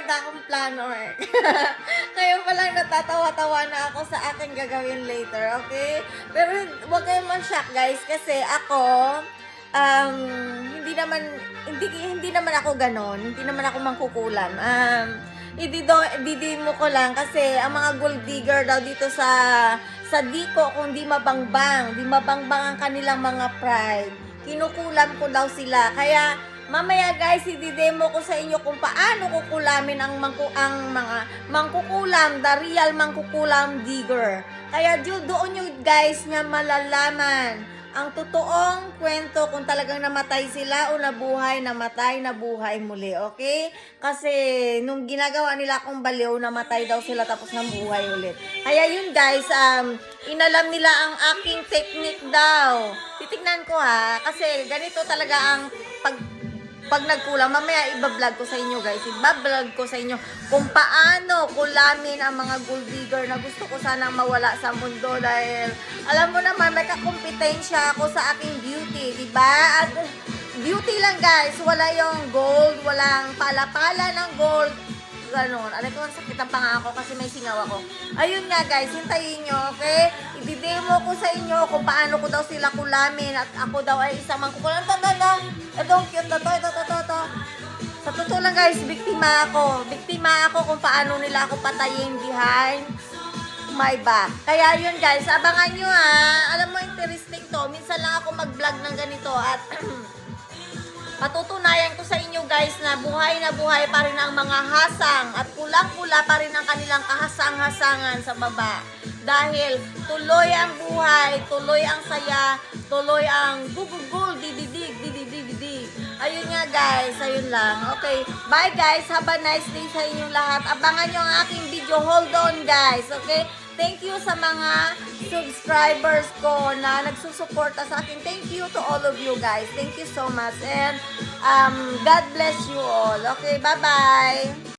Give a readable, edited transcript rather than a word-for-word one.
na akong planner. Kaya palang natatawa-tawa na ako sa aking gagawin later, okay? Pero huwag kayong man-shock, guys, kasi ako, hindi naman ako ganon. Hindi naman ako mangkukulam. Ididimo ko lang kasi ang mga gold digger daw dito sa Diko, kung di mabangbang ang kanilang mga pride, kinukulam ko daw sila. Kaya mamaya guys, ididemo ko sa inyo kung paano kukulamin ang mga mangkukulam, the real mangkukulam digger. Kaya doon nyo guys nga malalaman ang totoong kwento kung talagang namatay sila o nabuhay, nabuhay muli, okay? Kasi nung ginagawa nila akong baliw, namatay daw sila tapos nabuhay ulit. Kaya yun guys, inalam nila ang aking technique daw. Titignan ko ha, kasi ganito talaga ang pag nagkulang, mamaya ibablog ko sa inyo guys, ibablog ko sa inyo kung paano kulamin ang mga gold digger na gusto ko sanang mawala sa mundo dahil alam mo naman may kakompetensya ako sa aking beauty, diba? At beauty lang guys, wala yung gold, walang pala-pala ng gold, ganon. Alam ko, sakit ang panga ako kasi may singaw ako. Ayun nga guys, hintayin nyo, okay? Ididemo ko sa inyo kung paano ko daw sila kulamin at ako daw ay isang mangkukulam. Itong cute na to, ito. Sa totoo lang guys, biktima ako. Biktima ako kung paano nila ako patayin behind my back. Kaya yun guys, abangan nyo ha. Alam mo, interesting to. Minsan lang ako mag-vlog ng ganito at patutunayan ko sa inyo guys na buhay pa rin ang mga hasang at kulang-kula pa rin ang kanilang kahasang-hasangan sa baba. Dahil tuloy ang buhay, tuloy ang saya, tuloy ang gugugul, dididig. Ayun nga guys, ayun lang. Okay, bye guys. Have a nice day sa inyong lahat. Abangan nyo ang aking video. Hold on guys, okay? Thank you sa mga subscribers ko na nagsusuporta sa akin. Thank you to all of you guys. Thank you so much. And God bless you all. Okay, bye-bye.